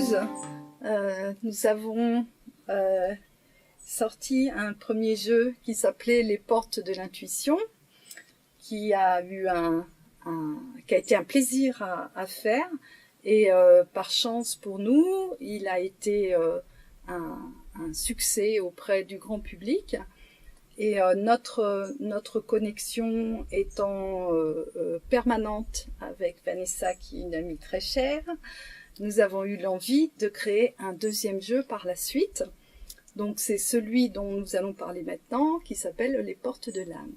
2012, nous avons sorti un premier jeu qui s'appelait Les Portes de l'Intuition, qui a été un plaisir à faire, et par chance pour nous, il a été un succès auprès du grand public. Et notre connexion étant permanente avec Vanessa, qui est une amie très chère, nous avons eu l'envie de créer un deuxième jeu par la suite. Donc c'est celui dont nous allons parler maintenant, qui s'appelle Les Portes de l'âme.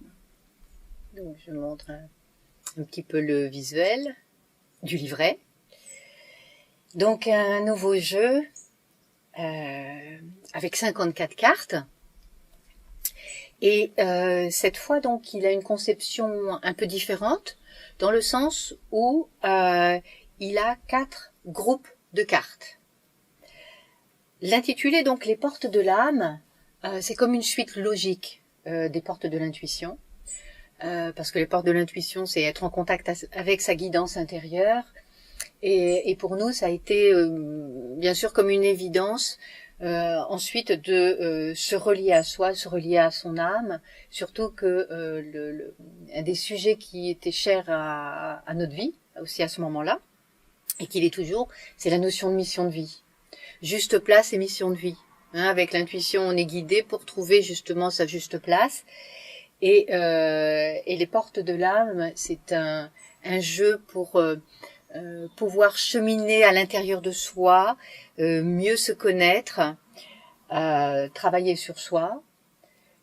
Donc je montre un petit peu le visuel du livret. Donc un nouveau jeu avec 54 cartes. Et cette fois, donc, il a une conception un peu différente, dans le sens où il a 4 groupes de cartes. L'intitulé, donc, Les Portes de l'âme, c'est comme une suite logique des Portes de l'intuition, parce que les Portes de l'intuition, c'est être en contact avec sa guidance intérieure, et pour nous, ça a été, bien sûr, comme une évidence. Ensuite de se relier à soi, se relier à son âme, surtout que un des sujets qui était cher à notre vie, aussi à ce moment-là, et qu'il est toujours, c'est la notion de mission de vie. Juste place et mission de vie. Avec l'intuition, on est guidé pour trouver justement sa juste place. Et les portes de l'âme, c'est un jeu pour pouvoir cheminer à l'intérieur de soi, mieux se connaître, travailler sur soi,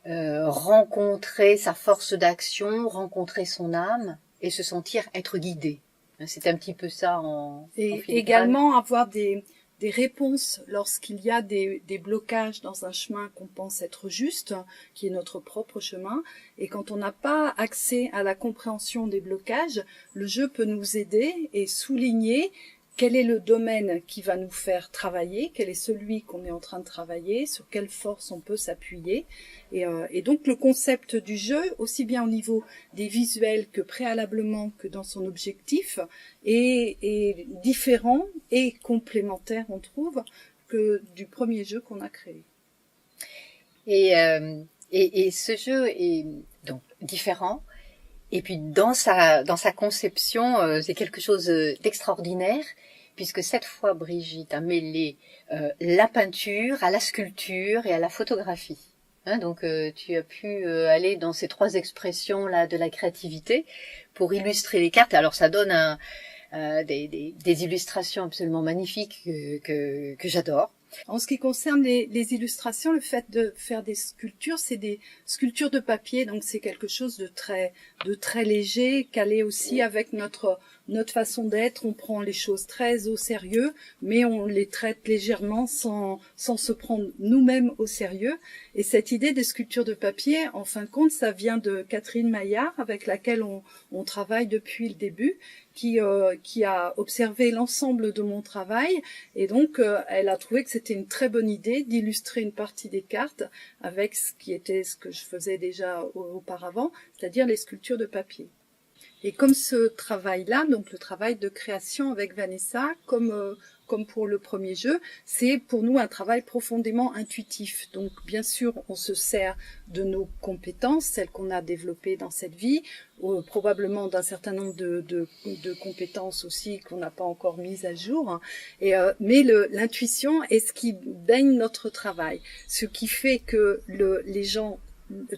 rencontrer sa force d'action, rencontrer son âme et se sentir être guidé. C'est un petit peu ça en également avoir des réponses lorsqu'il y a des blocages dans un chemin qu'on pense être juste, qui est notre propre chemin, et quand on n'a pas accès à la compréhension des blocages, le jeu peut nous aider et souligner quel est le domaine qui va nous faire travailler, quel est celui qu'on est en train de travailler, sur quelle force on peut s'appuyer. Et donc le concept du jeu, aussi bien au niveau des visuels que préalablement que dans son objectif, est différent et complémentaire, on trouve, que du premier jeu qu'on a créé. Et ce jeu est donc différent. Et puis dans sa conception, c'est quelque chose d'extraordinaire, puisque cette fois Brigitte a mêlé la peinture à la sculpture et à la photographie. Donc tu as pu aller dans ces 3 expressions là de la créativité pour illustrer les cartes. Alors ça donne des illustrations absolument magnifiques que j'adore. En ce qui concerne les illustrations, le fait de faire des sculptures, c'est des sculptures de papier, donc c'est quelque chose de très léger, calé aussi avec notre façon d'être. On prend les choses très au sérieux, mais on les traite légèrement sans se prendre nous-mêmes au sérieux. Et cette idée des sculptures de papier, en fin de compte, ça vient de Catherine Maillard, avec laquelle on travaille depuis le début, qui a observé l'ensemble de mon travail, et donc elle a trouvé que c'était une très bonne idée d'illustrer une partie des cartes avec ce que je faisais déjà auparavant, c'est-à-dire les sculptures de papier. Et comme ce travail-là, donc le travail de création avec Vanessa, comme pour le premier jeu, c'est pour nous un travail profondément intuitif. Donc bien sûr, on se sert de nos compétences, celles qu'on a développées dans cette vie, probablement d'un certain nombre de compétences aussi qu'on n'a pas encore mises à jour. Mais l'intuition est ce qui baigne notre travail, ce qui fait que les gens,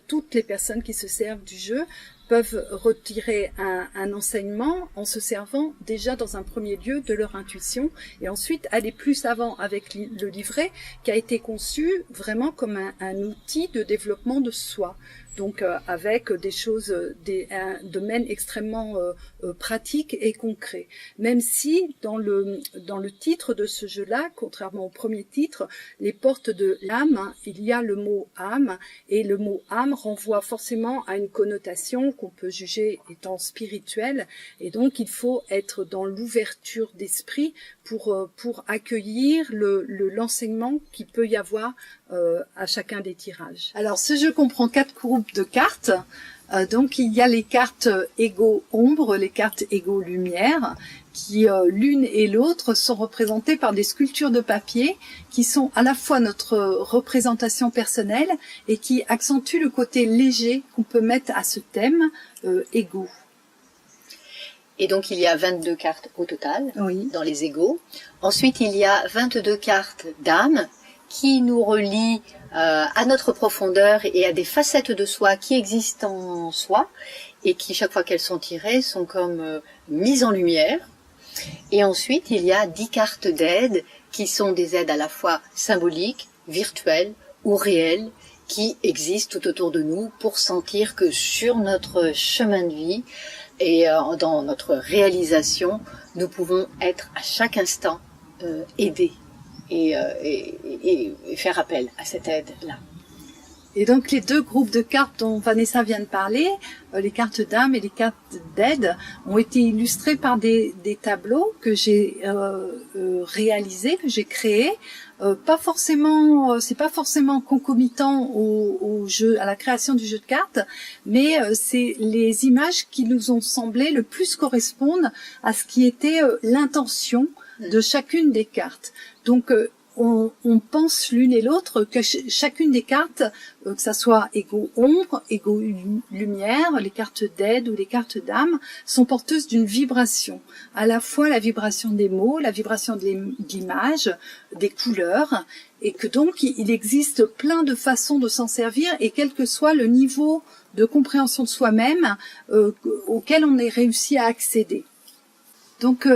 toutes les personnes qui se servent du jeu, peuvent retirer un enseignement en se servant déjà dans un premier lieu de leur intuition et ensuite aller plus avant avec le livret qui a été conçu vraiment comme un outil de développement de soi. Donc avec des choses, un domaine extrêmement pratique et concret. Même si dans le titre de ce jeu-là, contrairement au premier titre, les portes de l'âme, il y a le mot âme, et le mot âme renvoie forcément à une connotation qu'on peut juger étant spirituelle, et donc il faut être dans l'ouverture d'esprit pour accueillir l'enseignement qu'il peut y avoir à chacun des tirages. Alors ce jeu comprend 4 groupes de cartes. Donc il y a les cartes égaux ombre, les cartes égaux lumière, qui l'une et l'autre sont représentées par des sculptures de papier qui sont à la fois notre représentation personnelle et qui accentuent le côté léger qu'on peut mettre à ce thème égaux. Et donc il y a 22 cartes au total Oui. dans les égaux. Ensuite il y a 22 cartes d'âme qui nous relient à notre profondeur et à des facettes de soi qui existent en soi et qui, chaque fois qu'elles sont tirées, sont comme mises en lumière. Et ensuite, il y a 10 cartes d'aide qui sont des aides à la fois symboliques, virtuelles ou réelles, qui existent tout autour de nous pour sentir que sur notre chemin de vie et dans notre réalisation, nous pouvons être à chaque instant aidés et faire appel à cette aide-là. Et donc les deux groupes de cartes dont Vanessa vient de parler, les cartes d'âme et les cartes d'aide, ont été illustrés par des tableaux que j'ai réalisés, que j'ai créés. Pas forcément, c'est pas forcément concomitant au jeu, à la création du jeu de cartes, mais c'est les images qui nous ont semblé le plus correspondre à ce qui était l'intention de chacune des cartes. Donc on pense l'une et l'autre que chacune des cartes, que ça soit égaux ombre, égaux lumière, les cartes d'aide ou les cartes d'âme, sont porteuses d'une vibration. À la fois la vibration des mots, la vibration de l'image, des couleurs, et que donc il existe plein de façons de s'en servir, et quel que soit le niveau de compréhension de soi-même auquel on est réussi à accéder. Donc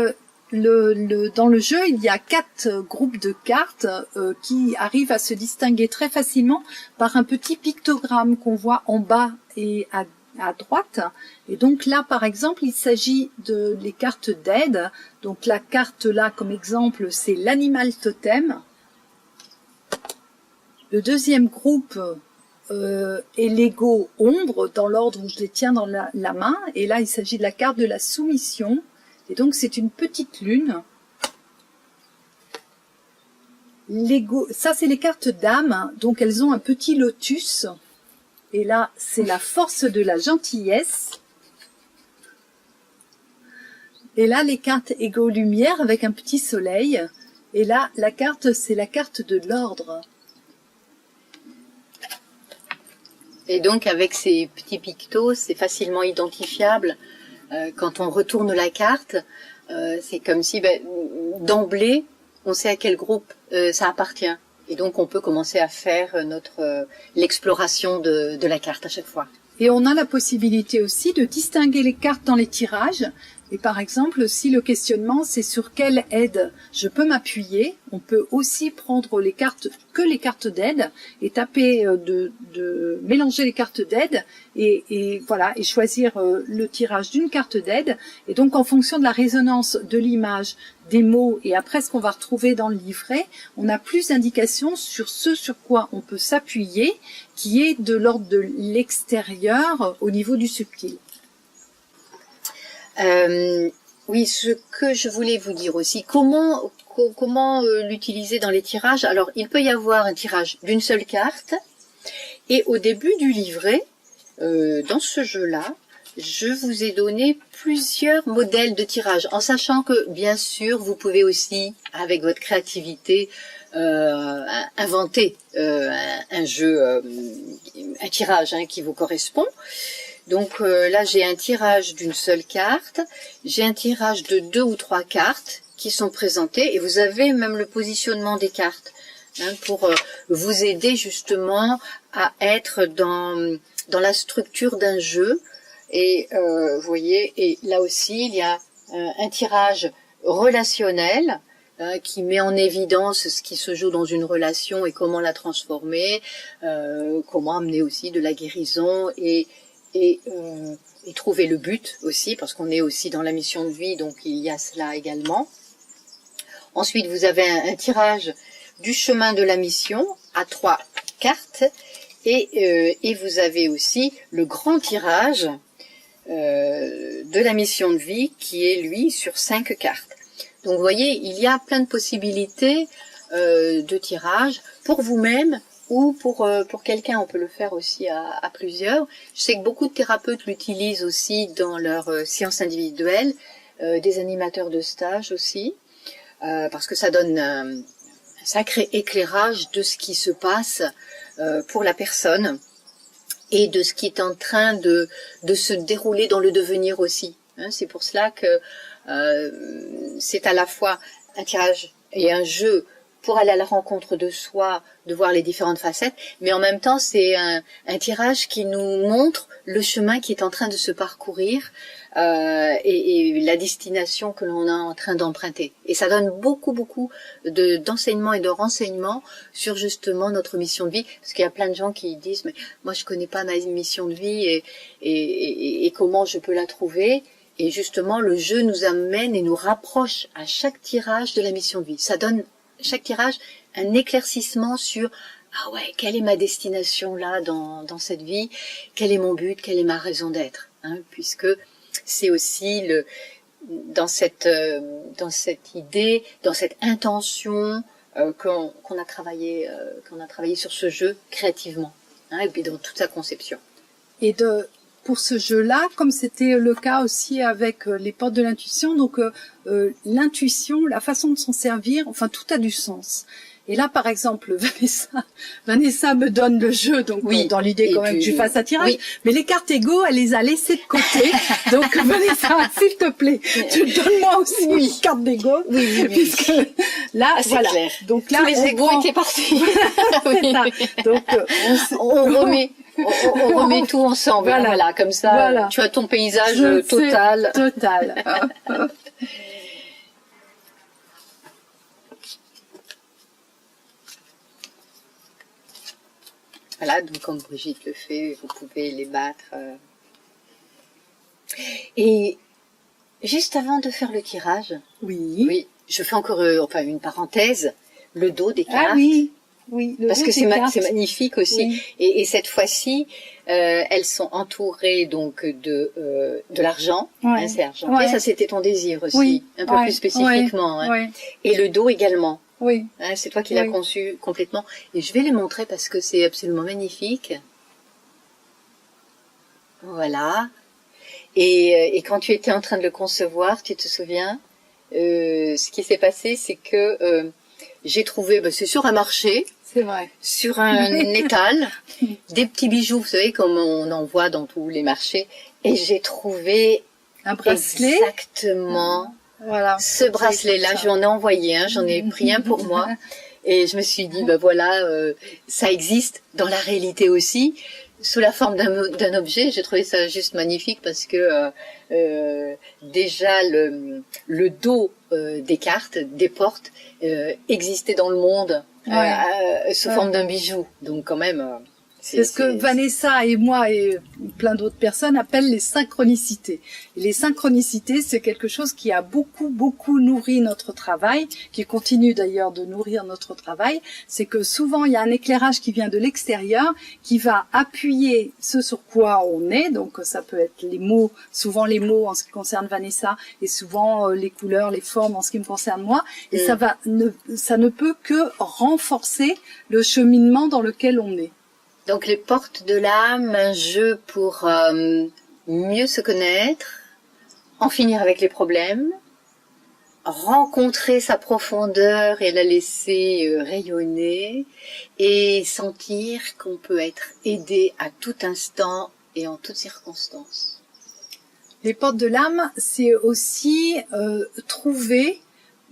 dans le jeu, il y a 4 groupes de cartes qui arrivent à se distinguer très facilement par un petit pictogramme qu'on voit en bas et à droite. Et donc là, par exemple, il s'agit de les cartes d'aide. Donc la carte là, comme exemple, c'est l'animal totem. Le deuxième groupe est l'ego ombre, dans l'ordre où je les tiens dans la main. Et là, il s'agit de la carte de la soumission. Et donc c'est une petite lune. L'ego, ça c'est les cartes d'âme, donc elles ont un petit lotus. Et là c'est la force de la gentillesse. Et là les cartes ego lumière avec un petit soleil. Et là la carte c'est la carte de l'ordre. Et donc avec ces petits pictos, c'est facilement identifiable. Quand on retourne la carte, c'est comme si d'emblée, on sait à quel groupe ça appartient. Et donc, on peut commencer à faire l'exploration de la carte à chaque fois. Et on a la possibilité aussi de distinguer les cartes dans les tirages. Et par exemple, si le questionnement, c'est sur quelle aide je peux m'appuyer, on peut aussi prendre les cartes d'aide et taper mélanger les cartes d'aide et voilà, et choisir le tirage d'une carte d'aide. Et donc, en fonction de la résonance de l'image, des mots et après ce qu'on va retrouver dans le livret, on a plus d'indications sur ce sur quoi on peut s'appuyer, qui est de l'ordre de l'extérieur au niveau du subtil. Oui, ce que je voulais vous dire aussi, comment l'utiliser dans les tirages. Alors, il peut y avoir un tirage d'une seule carte, et au début du livret, dans ce jeu-là, je vous ai donné plusieurs modèles de tirage, en sachant que, bien sûr, vous pouvez aussi, avec votre créativité, inventer un jeu, un tirage qui vous correspond. Donc là, j'ai un tirage d'une seule carte, j'ai un tirage de 2 ou 3 cartes qui sont présentées, et vous avez même le positionnement des cartes pour vous aider justement à être dans la structure d'un jeu. Et vous voyez, et là aussi, il y a un tirage relationnel qui met en évidence ce qui se joue dans une relation et comment la transformer, comment amener aussi de la guérison et trouver le but aussi, parce qu'on est aussi dans la mission de vie, donc il y a cela également. Ensuite, vous avez un tirage du chemin de la mission à 3 cartes, et vous avez aussi le grand tirage de la mission de vie qui est, lui, sur 5 cartes. Donc, vous voyez, il y a plein de possibilités de tirage pour vous-même, ou pour quelqu'un. On peut le faire aussi à plusieurs. Je sais que beaucoup de thérapeutes l'utilisent aussi dans leur séance individuelle des animateurs de stage aussi, parce que ça donne un sacré éclairage de ce qui se passe pour la personne et de ce qui est en train de se dérouler dans le devenir aussi. C'est pour cela que c'est à la fois un tirage et un jeu pour aller à la rencontre de soi, de voir les différentes facettes, mais en même temps c'est un tirage qui nous montre le chemin qui est en train de se parcourir et la destination que l'on est en train d'emprunter. Et ça donne beaucoup d'enseignements et de renseignements sur justement notre mission de vie, parce qu'il y a plein de gens qui disent mais moi je connais pas ma mission de vie et comment je peux la trouver. Et justement le jeu nous amène et nous rapproche à chaque tirage de la mission de vie. Ça donne chaque tirage un éclaircissement sur ah ouais, quelle est ma destination là dans cette vie, quel est mon but, quelle est ma raison d'être, puisque c'est aussi dans cette idée, dans cette intention qu'on a travaillé sur ce jeu créativement, et puis dans toute sa conception. Et pour ce jeu-là, comme c'était le cas aussi avec les portes de l'intuition, donc l'intuition, la façon de s'en servir, enfin tout a du sens. Et là, par exemple, Vanessa me donne le jeu, donc oui, dans l'idée quand même que je fasse un tirage. Oui. Mais les cartes égaux, elle les a laissées de côté. Donc Vanessa, s'il te plaît, donne-moi aussi une carte d'égaux. Oui. Puisque là, voilà. Clair. Donc là, tous les égaux étaient partis. C'est ça. Donc on remet tout ensemble. Voilà, comme ça, voilà. Tu as ton paysage total. Total. Voilà, donc comme Brigitte le fait, vous pouvez les battre. Et juste avant de faire le tirage, oui, je fais encore une parenthèse, le dos des cartes. Ah oui, parce que c'est magnifique aussi. Oui. Et cette fois-ci, elles sont entourées donc de l'argent. Ouais. C'est argenté. Ouais. Ça, c'était ton désir aussi, un peu plus spécifiquement. Ouais. Et le dos également. Oui. C'est toi qui l'as conçu complètement. Et je vais les montrer parce que c'est absolument magnifique. Voilà. Et quand tu étais en train de le concevoir, tu te souviens, ce qui s'est passé, c'est que j'ai trouvé, c'est sur un marché. C'est vrai. Sur un étal, des petits bijoux, vous savez, comme on en voit dans tous les marchés. Et j'ai trouvé un bracelet. Exactement. Voilà. Ce bracelet-là, je lui en ai envoyé un, j'en ai pris un pour moi. Et je me suis dit, ça existe dans la réalité aussi, sous la forme d'un objet. J'ai trouvé ça juste magnifique parce que déjà le dos des cartes, des portes, existait dans le monde sous forme d'un bijou. Donc quand même... C'est ce que Vanessa et moi et plein d'autres personnes appellent les synchronicités. Et les synchronicités, c'est quelque chose qui a beaucoup nourri notre travail, qui continue d'ailleurs de nourrir notre travail. C'est que souvent, il y a un éclairage qui vient de l'extérieur, qui va appuyer ce sur quoi on est. Donc, ça peut être les mots, souvent les mots en ce qui concerne Vanessa, et souvent les couleurs, les formes en ce qui me concerne moi. Et ça ne peut que renforcer le cheminement dans lequel on est. Donc les portes de l'âme, un jeu pour mieux se connaître, en finir avec les problèmes, rencontrer sa profondeur et la laisser rayonner, et sentir qu'on peut être aidé à tout instant et en toutes circonstances. Les portes de l'âme, c'est aussi trouver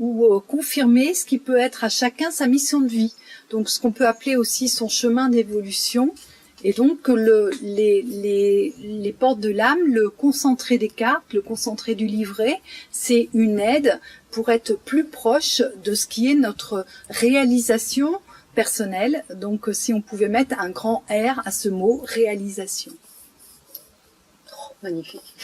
ou confirmer ce qui peut être à chacun sa mission de vie. Donc ce qu'on peut appeler aussi son chemin d'évolution. Et donc les portes de l'âme, le concentré des cartes, le concentré du livret, c'est une aide pour être plus proche de ce qui est notre réalisation personnelle. Donc si on pouvait mettre un grand R à ce mot, réalisation. Oh, magnifique.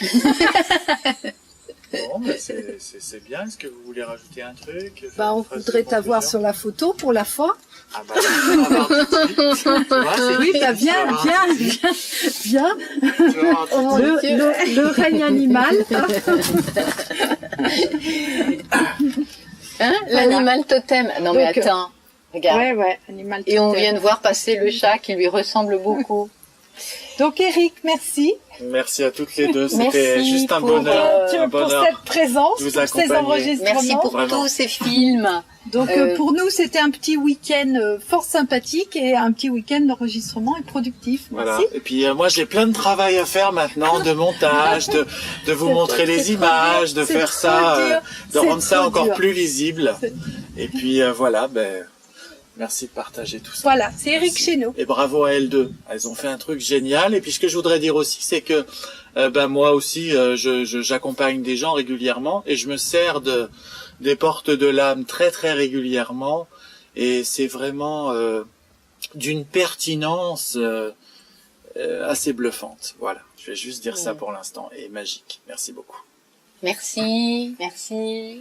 Bon, c'est bien. Est-ce que vous voulez rajouter un truc? On voudrait t'avoir sur la photo pour la fois. Ah bah, on va voir tout de suite. Oui, viens. Le règne animal. L'animal totem. Non mais attends, regarde. Ouais, animal totem. Et on vient de voir passer le chat qui lui ressemble beaucoup. Donc Eric, merci. Merci à toutes les deux. C'était Merci juste un pour, bonheur. Un Pour bonheur. cette présence, de vous pour ces accompagner. enregistrements. Merci pour Vraiment. tous ces films. Donc pour nous, c'était un petit week-end fort sympathique et un petit week-end d'enregistrement et productif. Voilà. Merci. Et puis moi j'ai plein de travail à faire maintenant, de montage, de vous montrer les images, de c'est faire trop ça, dur. de C'est rendre ça trop encore dur. plus lisible. C'est- Et puis voilà, merci de partager tout ça. Voilà, c'est Eric Merci. chez nous. Et bravo à L2. Elles ont fait un truc génial. Et puis ce que je voudrais dire aussi, c'est que moi aussi, j'accompagne des gens régulièrement et je me sers des portes de l'âme très très régulièrement. Et c'est vraiment d'une pertinence assez bluffante. Voilà, je vais juste dire ça pour l'instant. Et magique. Merci beaucoup. Merci, merci.